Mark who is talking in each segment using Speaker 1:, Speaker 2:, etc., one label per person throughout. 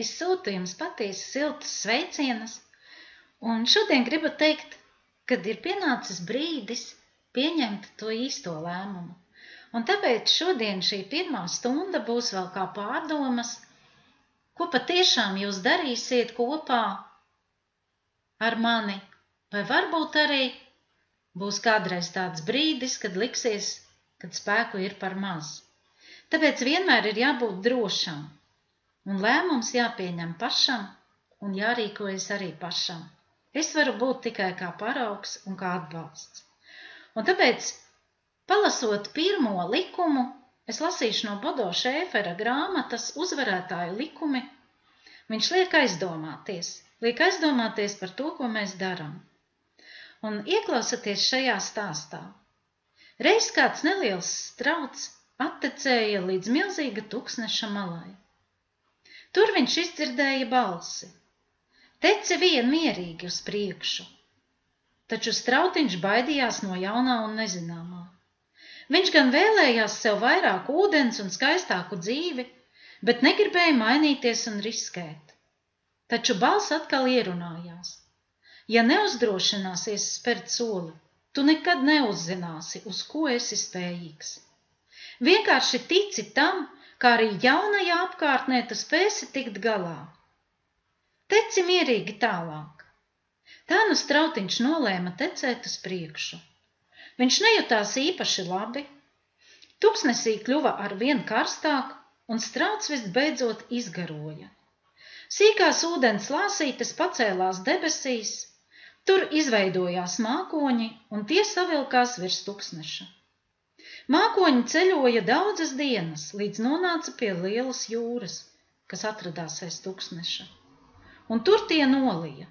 Speaker 1: Es sūtu jums patiesi siltus sveicienus, un šodien gribu teikt, kad ir pienācis brīdis pieņemt to īsto lēmumu. Un tāpēc šodien šī pirmā stunda būs vēl kā pārdomas, ko patiešām jūs darīsiet kopā ar mani, vai varbūt arī būs kādreiz tāds brīdis, kad liksies, kad spēku ir par maz. Tāpēc vienmēr ir jābūt drošam, un lēmums jāpieņem pašam, un jārīkojas arī pašam. Es varu būt tikai kā paraugs un kā atbalsts. Un tāpēc, palasot pirmo likumu, es lasīšu no Bodo Šēfera grāmatas Uzvarētāju likumi. Viņš liek aizdomāties par to, ko mēs darām. Un ieklausaties šajā stāstā. Reiz kāds neliels strauts attecēja līdz milzīga tuksneša malai. Tur viņš izdzirdēja balsi. Teci vien mierīgi uz priekšu. Taču strautiņš baidījās no jaunā un nezināmā. Viņš gan vēlējās sev vairāk ūdens un skaistāku dzīvi, bet negribēja mainīties un riskēt. Taču balss atkal ierunājās. Ja neuzdrošināsies spērt soli, tu nekad neuzzināsi, uz ko esi spējīgs. Vienkārši tici tam, kā arī jaunajā apkārtnē tu spēsi tikt galā. Teci mierīgi tālāk. Tā nu strautiņš nolēma tecēt uz priekšu. Viņš nejutās īpaši labi. Tuksnesī kļuva arvien karstāk, un strauts visbeidzot izgaroja. Sīkās ūdens lāsītes pacēlās debesīs, tur izveidojās mākoņi, un tie savilkās virs tuksneša. Mākoņi ceļoja daudzas dienas, līdz nonāca pie lielas jūras, kas atradās aiz tuksneša, un tur tie nolija.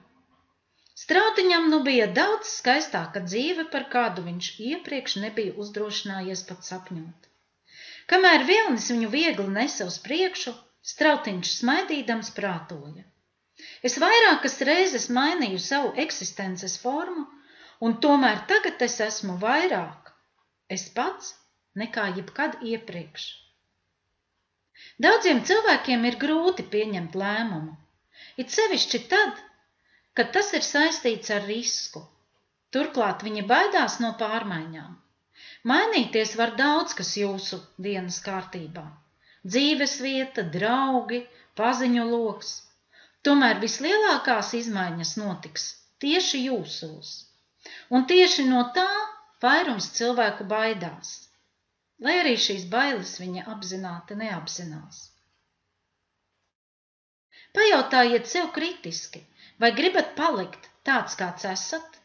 Speaker 1: Strautiņam nu bija daudz skaistāka dzīve, par kādu viņš iepriekš nebija uzdrošinājies pat sapņot. Kamēr vilnis viņu viegli nesa uz priekšu, strautiņš smaidīdams prātoja. Es vairākas reizes mainīju savu eksistences formu, un tomēr tagad es esmu vairāk, es pats, nekā jebkad iepriekš. Daudziem cilvēkiem ir grūti pieņemt lēmumu, it sevišķi tad, kad tas ir saistīts ar risku. Turklāt viņi baidās no pārmaiņām. Mainīties var daudz, kas jūsu dienas kārtībā. Dzīvesvieta, draugi, paziņu loks. Tomēr vislielākās izmaiņas notiks tieši jūsos. Un tieši no tā vairums cilvēku baidās, lai arī šīs bailes viņa apzināti neapzinās. Pajautājiet sev kritiski, vai gribat palikt tāds, kāds esat,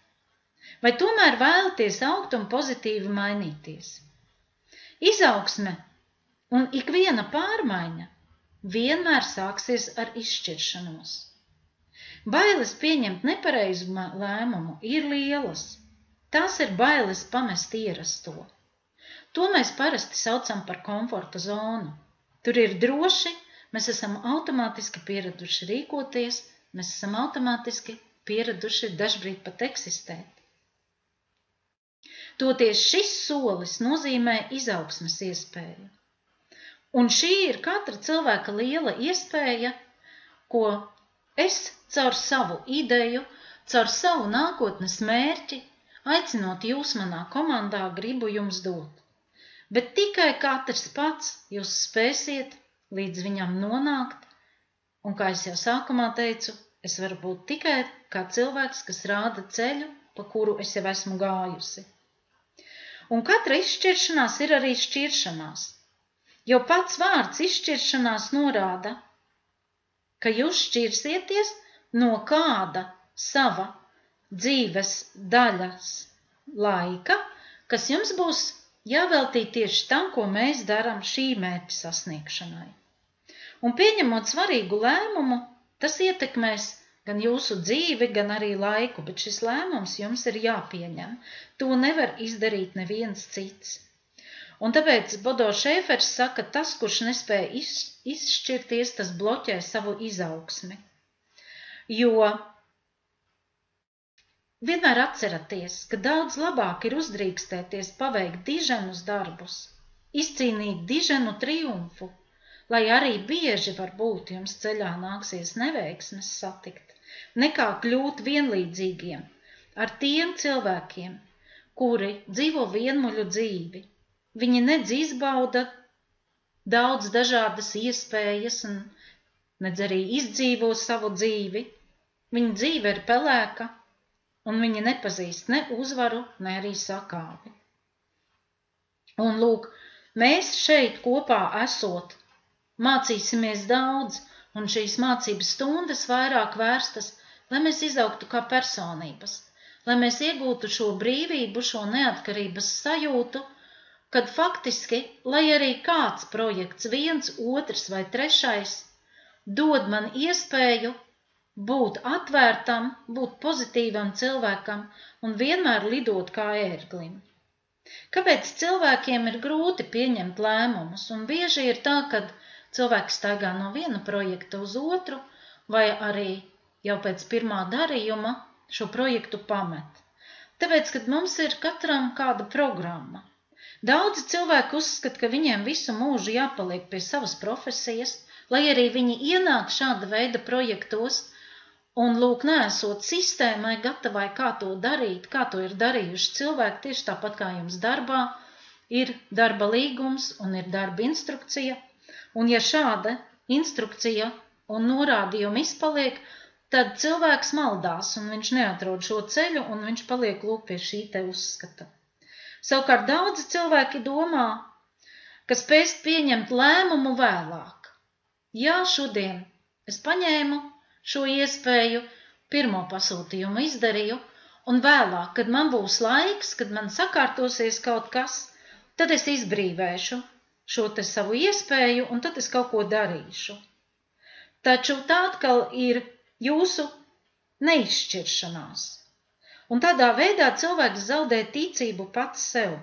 Speaker 1: vai tomēr vēlaties augt un pozitīvi mainīties. Izaugsme un ikviena pārmaiņa vienmēr sāksies ar izšķiršanos. Bailes pieņemt nepareizu lēmumu ir lielas. Tās ir bailes pamest ierasto. To mēs parasti saucam par komforta zonu. Tur ir droši, mēs esam automātiski pieraduši rīkoties, mēs esam automātiski pieraduši dažbrīd pat eksistēt. Toties šis solis nozīmē izaugsmes iespēju. Un šī ir katra cilvēka liela iespēja, ko es caur savu ideju, caur savu nākotnes mērķi, aicinot jūs manā komandā, gribu jums dot. Bet tikai katrs pats jūs spēsiet līdz viņam nonākt, un kā es jau sākumā teicu, es varu būt tikai kā cilvēks, kas rāda ceļu, pa kuru es jau esmu gājusi. Un katra izšķiršanās ir arī šķiršanās. Jo pats vārds izšķiršanās norāda, ka jūs šķirsieties no kāda sava dzīves daļas laika, kas jums būs jāveltī tieši tam, ko mēs darām šī mērķa sasniegšanai. Un pieņemot svarīgu lēmumu, tas ietekmēs gan jūsu dzīvi, gan arī laiku, bet šis lēmums jums ir jāpieņem. To nevar izdarīt neviens cits. Un tāpēc Bodo Šēfers saka, tas, kurš nespēja izšķirties, tas bloķē savu izaugsmi. Jo vienmēr atceraties, ka daudz labāk ir uzdrīkstēties paveikt diženus darbus, izcīnīt diženu triumfu, lai arī bieži varbūt jums ceļā nāksies neveiksmes satikt, nekā kļūt vienlīdzīgiem ar tiem cilvēkiem, kuri dzīvo vienmuļu dzīvi. Viņi nedz izbauda daudz dažādas iespējas un nedz arī izdzīvo savu dzīvi. Viņa dzīve ir pelēka, un viņi nepazīst ne uzvaru, ne arī sakāvi. Un lūk, mēs šeit kopā esot, mācīsimies daudz, un šīs mācības stundas vairāk vērstas, lai mēs izaugtu kā personības, lai mēs iegūtu šo brīvību, šo neatkarības sajūtu, kad faktiski, lai arī kāds projekts, viens, otrs vai trešais, dod man iespēju būt atvērtam, būt pozitīvam cilvēkam un vienmēr lidot kā ērglim. Kāpēc cilvēkiem ir grūti pieņemt lēmumus, un bieži ir tā, kad cilvēks staigā no viena projekta uz otru, vai arī jau pēc pirmā darījuma šo projektu pamet. Tāpēc, kad mums ir katram kāda programma. Daudzi cilvēki uzskata, ka viņiem visu mūžu jāpaliek pie savas profesijas, lai arī viņi ienāk šāda veida projektos, un lūk, neesot sistēmai gatavai, kā to darīt, kā to ir darījuši cilvēki, tieši tāpat kā jums darbā, ir darba līgums un ir darba instrukcija, un ja šāda instrukcija un norādījumi izpaliek, tad cilvēks maldās, un viņš neatrod šo ceļu, un viņš paliek lūk pie šī te uzskata. Savukārt daudzi cilvēki domā, ka spēs pieņemt lēmumu vēlāk. Jā, šodien es paņēmu šo iespēju, pirmo pasūtījumu izdarīju, un vēlāk, kad man būs laiks, kad man sakārtosies kaut kas, tad es izbrīvēšu šo te savu iespēju, un tad es kaut ko darīšu. Taču tā atkal ir jūsu neizšķiršanās. Un tādā veidā cilvēks zaudē ticību pats sev,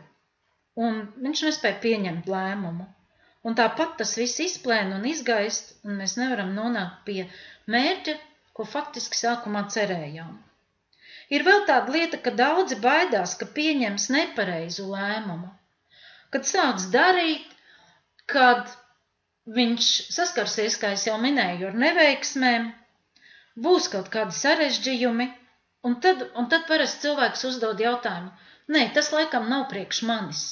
Speaker 1: un viņš nespēja pieņemt lēmumu. Un tāpat tas viss izplēna un izgaist, un mēs nevaram nonākt pie mērķa, ko faktiski sākumā cerējām. Ir vēl tāda lieta, ka daudzi baidās, ka pieņems nepareizu lēmumu. Kad sāks darīt, kad viņš saskarsies, kā es jau minēju, ar neveiksmēm, būs kaut kādi sarežģījumi, un tad parasti cilvēks uzdod jautājumu, nē, tas laikam nav priekš manis.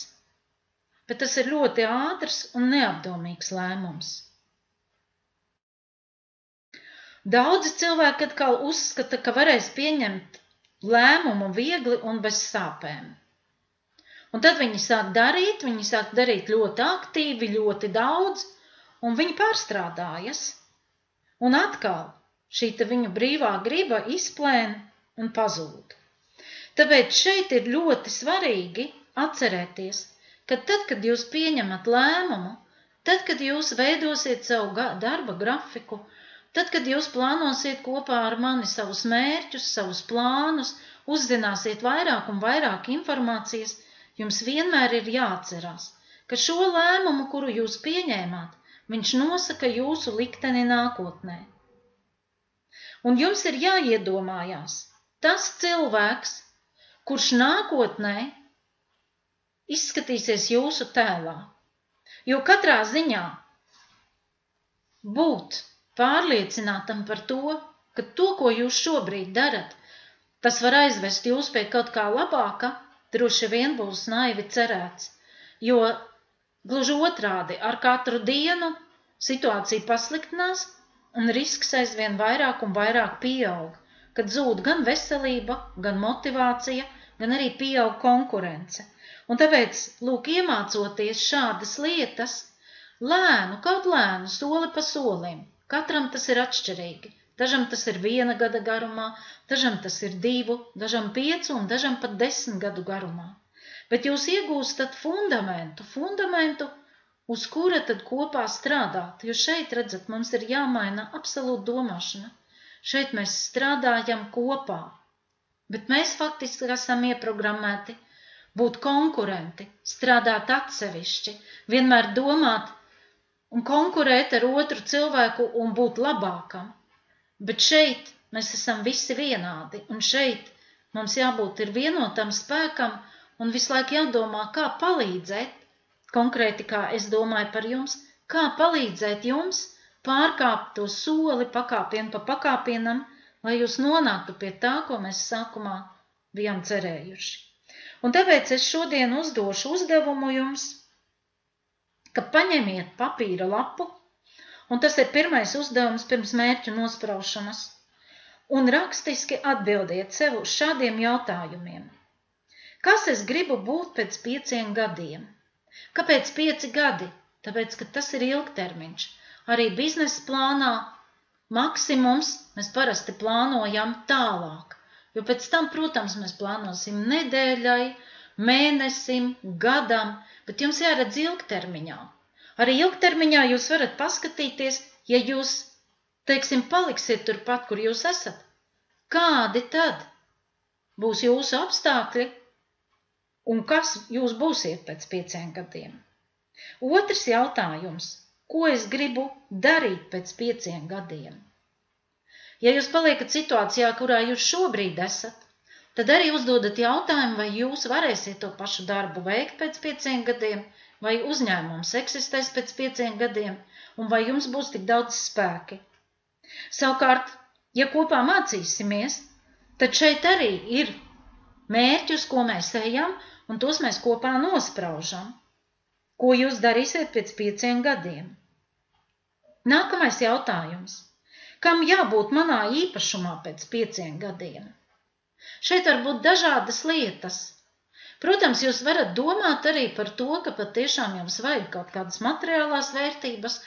Speaker 1: Bet tas ir ļoti ātrs un neapdomīgs lēmums. Daudzi cilvēki atkal uzskata, ka varēs pieņemt lēmumu viegli un bez sāpēm. Un tad viņi sāk darīt ļoti aktīvi, ļoti daudz, un viņi pārstrādājas. Un atkal šī viņu brīvā griba izplēna un pazūd. Tāpēc šeit ir ļoti svarīgi atcerēties, ka tad, kad jūs pieņemat lēmumu, tad, kad jūs veidosiet savu darba grafiku, tad, kad jūs plānosiet kopā ar mani savus mērķus, savus plānus, uzzināsiet vairāk un vairāk informācijas, jums vienmēr ir jāatcerās, ka šo lēmumu, kuru jūs pieņēmāt, viņš nosaka jūsu likteni nākotnē. Un jums ir jāiedomājās, tas cilvēks, kurš nākotnē izskatīsies jūsu tēlā. Jo katrā ziņā būt pārliecinātam par to, ka to, ko jūs šobrīd darat, tas var aizvest jūs pie kaut kā labāka, droši vien būs naivi cerēts. Jo gluži otrādi, ar katru dienu situācija pasliktinās un risks aizvien vairāk un vairāk pieaug, kad zūd gan veselība, gan motivācija, gan arī pieaug konkurence. Un tāpēc, lūk, iemācoties šādas lietas, kaut lēnu, soli pa solim, katram tas ir atšķirīgi. Dažam tas ir 1 gada garumā, dažam tas ir 2, dažam 5 un dažam pat 10 gadu garumā. Bet jūs iegūstat fundamentu, uz kura tad kopā strādāt, jo šeit, redzat, mums ir jāmaina absolūta domāšana. Šeit mēs strādājam kopā, bet mēs faktiski esam ieprogrammēti būt konkurenti, strādāt atsevišķi, vienmēr domāt un konkurēt ar otru cilvēku un būt labākam. Bet šeit mēs esam visi vienādi, un šeit mums jābūt ir vienotam spēkam un visu laiku jādomā, kā palīdzēt, konkrēti kā es domāju par jums, kā palīdzēt jums pārkāpt to soli pakāpienu pa pakāpienam, lai jūs nonāktu pie tā, ko mēs sākumā bijām cerējuši. Un tāpēc es šodien uzdošu uzdevumu jums, ka paņemiet papīra lapu, un tas ir pirmais uzdevums pirms mērķu nospraušanas, un rakstiski atbildiet sev uz šādiem jautājumiem. Kas es gribu būt pēc 5 gadiem? Kāpēc 5 gadi? Tāpēc, ka tas ir ilgtermiņš. Arī biznesa plānā maksimums mēs parasti plānojam tālāk, jo pēc tam, protams, mēs plānosim nedēļai, mēnesim, gadam, bet jums jāredz ilgtermiņā. Arī ilgtermiņā jūs varat paskatīties, ja jūs, teiksim, paliksiet turpat, kur jūs esat. Kādi tad būs jūsu apstākļi un kas jūs būsiet pēc 5 gadiem? Otrs jautājums. Ko es gribu darīt pēc 5 gadiem? Ja jūs paliekat situācijā, kurā jūs šobrīd esat, tad arī uzdodat jautājumu, vai jūs varēsiet to pašu darbu veikt pēc 5 gadiem, vai uzņēmums eksistēs pēc 5 gadiem, un vai jums būs tik daudz spēki. Savukārt, ja kopā mācīsimies, tad šeit arī ir mērķi, uz ko mēs ejam, un tos mēs kopā nospraužam. Ko jūs darīsiet pēc 5 gadiem? Nākamais jautājums. Kam jābūt manā īpašumā pēc 5 gadiem? Šeit var būt dažādas lietas. Protams, jūs varat domāt arī par to, ka patiešām jums vajag kaut kādas materiālās vērtības,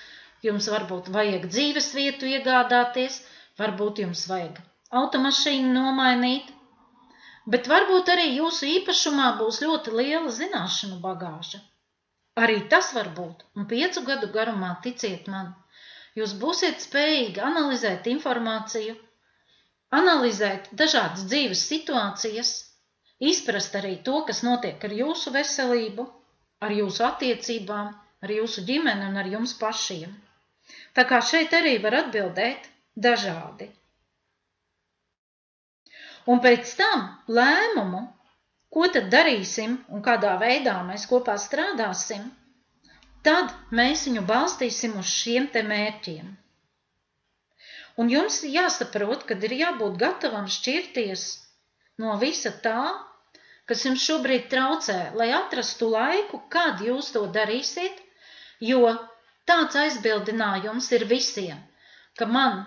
Speaker 1: jums varbūt vajag dzīves vietu iegādāties, varbūt jums vajag automašīnu nomainīt, bet varbūt arī jūsu īpašumā būs ļoti liela zināšanu bagāža. Arī tas var būt, un 5 gadu garumā, ticiet man, jūs būsiet spējīgi analizēt informāciju, analizēt dažādas dzīves situācijas, izprast arī to, kas notiek ar jūsu veselību, ar jūsu attiecībām, ar jūsu ģimeni un ar jums pašiem. Tā kā šeit arī var atbildēt dažādi. Un pēc tam lēmumu, ko tad darīsim un kādā veidā mēs kopā strādāsim, tad mēs viņu balstīsim uz šiem te mērķiem. Un jums jāsaprot, kad ir jābūt gatavam šķirties no visa tā, kas jums šobrīd traucē, lai atrastu laiku, kad jūs to darīsiet, jo tāds aizbildinājums ir visiem, ka man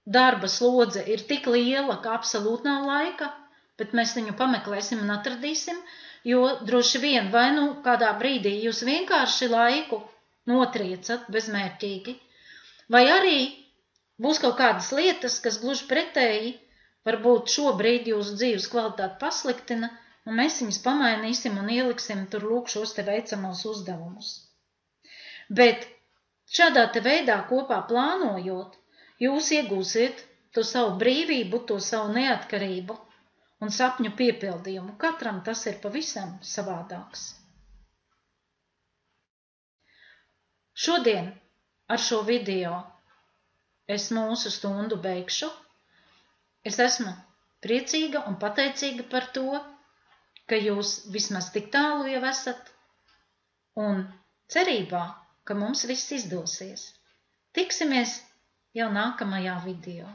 Speaker 1: darba slodze ir tik liela, ka absolūti nav laika, bet mēs viņu pameklēsim un atradīsim, jo droši vien vai nu kādā brīdī jūs vienkārši laiku notriecat bezmērķīgi, vai arī būs kaut kādas lietas, kas gluži pretēji varbūt šobrīd jūsu dzīves kvalitāti pasliktina, un mēs viņus pamainīsim un ieliksim tur lūk šos te veicamos uzdevumus. Bet šādā te veidā kopā plānojot, jūs iegūsiet to savu brīvību, to savu neatkarību un sapņu piepildījumu. Katram tas ir pavisam savādāks. Šodien ar šo video es mūsu stundu beigšu. Es esmu priecīga un pateicīga par to, ka jūs vismaz tik tālu jau esat un cerībā, ka mums viss izdosies. Tiksimies jau nākamajā video.